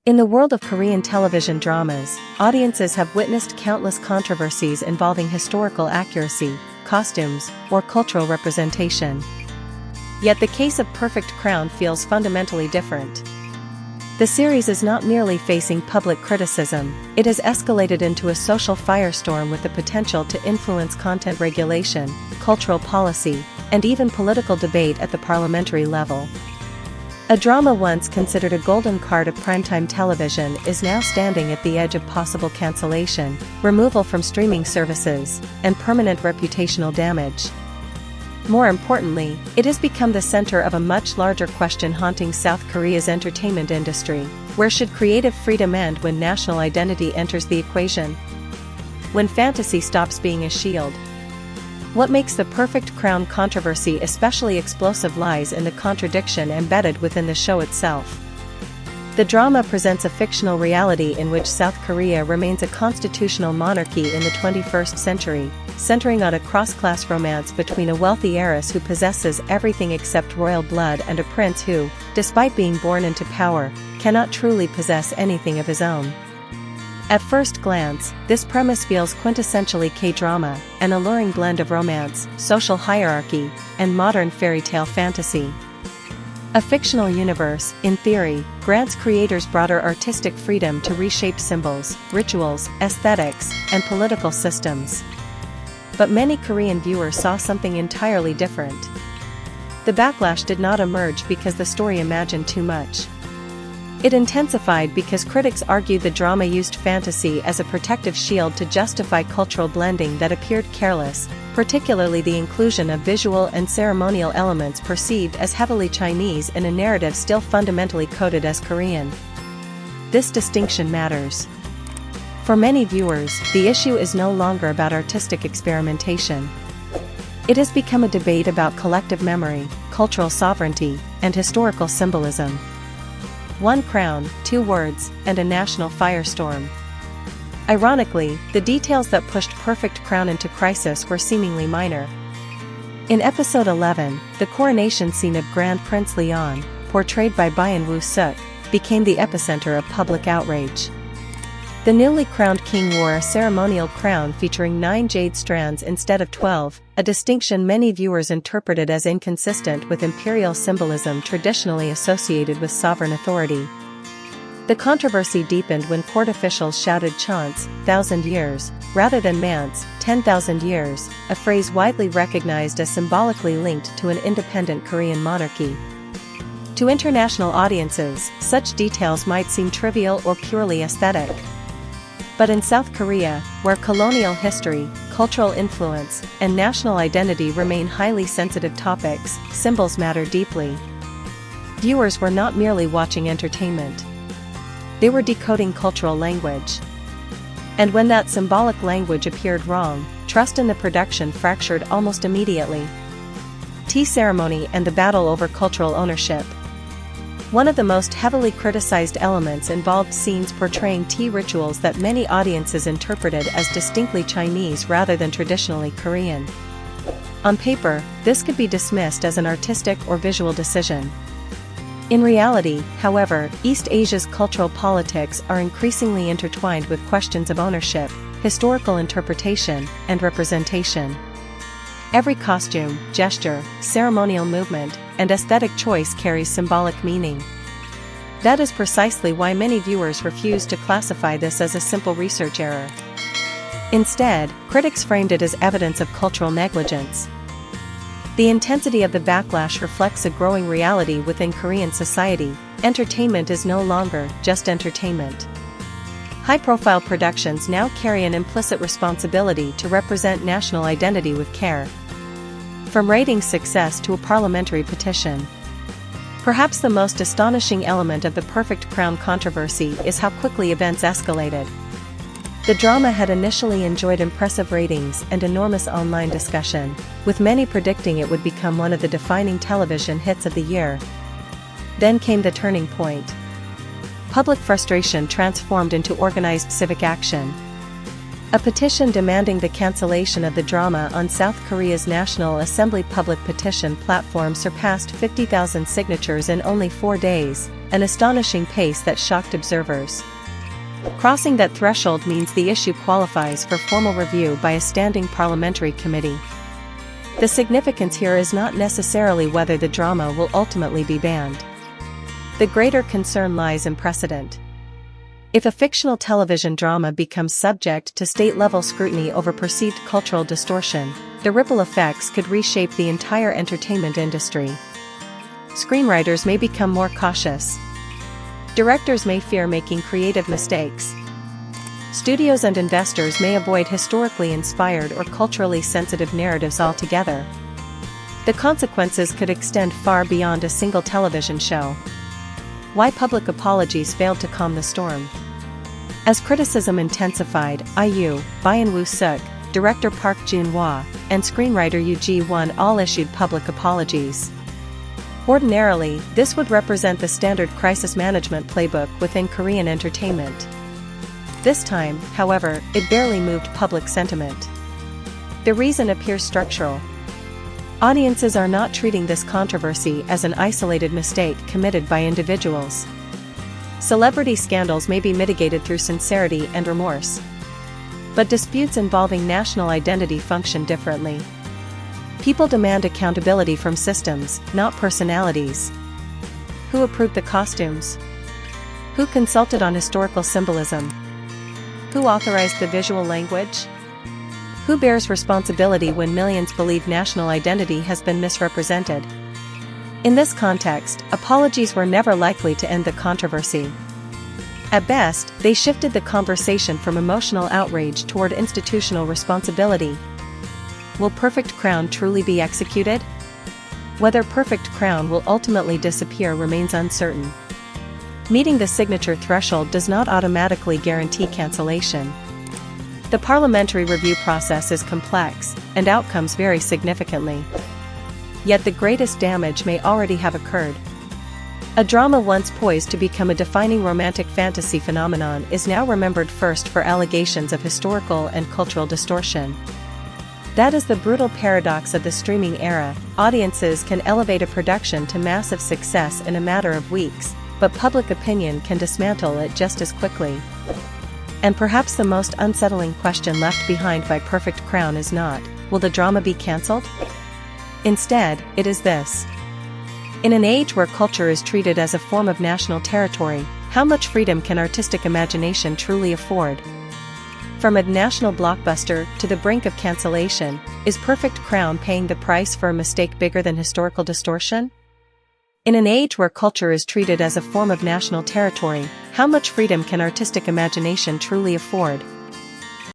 In the world of Korean television dramas, audiences have witnessed countless controversies involving historical accuracy, costumes, or cultural representation. Yet the case of Perfect Crown feels fundamentally different. The series is not merely facing public criticism, it has escalated into a social firestorm with the potential to influence content regulation, cultural policy, and even political debate at the parliamentary level. A drama once considered a golden card of primetime television is now standing at the edge of possible cancellation, removal from streaming services, and permanent reputational damage. More importantly, it has become the center of a much larger question haunting South Korea's entertainment industry: where should creative freedom end when national identity enters the equation? When fantasy stops being a shield? What makes the Perfect Crown controversy especially explosive lies in the contradiction embedded within the show itself. The drama presents a fictional reality in which South Korea remains a constitutional monarchy in the 21st century, centering on a cross-class romance between a wealthy heiress who possesses everything except royal blood and a prince who, despite being born into power, cannot truly possess anything of his own. At first glance, this premise feels quintessentially K-drama, an alluring blend of romance, social hierarchy, and modern fairy tale fantasy. A fictional universe, in theory, grants creators broader artistic freedom to reshape symbols, rituals, aesthetics, and political systems. But many Korean viewers saw something entirely different. The backlash did not emerge because the story imagined too much. It intensified because critics argued the drama used fantasy as a protective shield to justify cultural blending that appeared careless, particularly the inclusion of visual and ceremonial elements perceived as heavily Chinese in a narrative still fundamentally coded as Korean. This distinction matters. For many viewers, the issue is no longer about artistic experimentation. It has become a debate about collective memory, cultural sovereignty, and historical symbolism. One crown, two words, and a national firestorm. Ironically, the details that pushed Perfect Crown into crisis were seemingly minor. In episode 11, the coronation scene of Grand Prince Leon, portrayed by Byun Woo-suk, became the epicenter of public outrage. The newly crowned king wore a ceremonial crown featuring 9 jade strands instead of 12, a distinction many viewers interpreted as inconsistent with imperial symbolism traditionally associated with sovereign authority. The controversy deepened when court officials shouted chants, "1,000 years," rather than man's, 10,000 years, a phrase widely recognized as symbolically linked to an independent Korean monarchy. To international audiences, such details might seem trivial or purely aesthetic. But in South Korea, where colonial history, cultural influence, and national identity remain highly sensitive topics, symbols matter deeply. Viewers were not merely watching entertainment. They were decoding cultural language. And when that symbolic language appeared wrong, trust in the production fractured almost immediately. Tea ceremony and the battle over cultural ownership. One of the most heavily criticized elements involved scenes portraying tea rituals that many audiences interpreted as distinctly Chinese rather than traditionally Korean. On paper, this could be dismissed as an artistic or visual decision. In reality, however, East Asia's cultural politics are increasingly intertwined with questions of ownership, historical interpretation, and representation. Every costume, gesture, ceremonial movement, and aesthetic choice carries symbolic meaning. That is precisely why many viewers refuse to classify this as a simple research error. Instead, critics framed it as evidence of cultural negligence. The intensity of the backlash reflects a growing reality within Korean society: entertainment is no longer just entertainment. High-profile productions now carry an implicit responsibility to represent national identity with care. From ratings success to a parliamentary petition. Perhaps the most astonishing element of the Perfect Crown controversy is how quickly events escalated. The drama had initially enjoyed impressive ratings and enormous online discussion, with many predicting it would become one of the defining television hits of the year. Then came the turning point. Public frustration transformed into organized civic action. A petition demanding the cancellation of the drama on South Korea's National Assembly public petition platform surpassed 50,000 signatures in only 4 days, an astonishing pace that shocked observers. Crossing that threshold means the issue qualifies for formal review by a standing parliamentary committee. The significance here is not necessarily whether the drama will ultimately be banned. The greater concern lies in precedent. If a fictional television drama becomes subject to state-level scrutiny over perceived cultural distortion, the ripple effects could reshape the entire entertainment industry. Screenwriters may become more cautious. Directors may fear making creative mistakes. Studios and investors may avoid historically inspired or culturally sensitive narratives altogether. The consequences could extend far beyond a single television show. Why public apologies failed to calm the storm. As criticism intensified, IU, Byun Woo-suk, director Park Jun-hwa, and screenwriter Yoo Ji-won all issued public apologies. Ordinarily, this would represent the standard crisis management playbook within Korean entertainment. This time, however, it barely moved public sentiment. The reason appears structural. Audiences are not treating this controversy as an isolated mistake committed by individuals. Celebrity scandals may be mitigated through sincerity and remorse. But disputes involving national identity function differently. People demand accountability from systems, not personalities. Who approved the costumes? Who consulted on historical symbolism? Who authorized the visual language? Who bears responsibility when millions believe national identity has been misrepresented? In this context, apologies were never likely to end the controversy. At best, they shifted the conversation from emotional outrage toward institutional responsibility. Will Perfect Crown truly be executed? Whether Perfect Crown will ultimately disappear remains uncertain. Meeting the signature threshold does not automatically guarantee cancellation. The parliamentary review process is complex, and outcomes vary significantly. Yet the greatest damage may already have occurred. A drama once poised to become a defining romantic fantasy phenomenon is now remembered first for allegations of historical and cultural distortion. That is the brutal paradox of the streaming era. Audiences can elevate a production to massive success in a matter of weeks, but public opinion can dismantle it just as quickly. And perhaps the most unsettling question left behind by Perfect Crown is not, will the drama be cancelled? Instead, it is this. In an age where culture is treated as a form of national territory, how much freedom can artistic imagination truly afford? From a national blockbuster to the brink of cancellation, is Perfect Crown paying the price for a mistake bigger than historical distortion? In an age where culture is treated as a form of national territory, how much freedom can artistic imagination truly afford?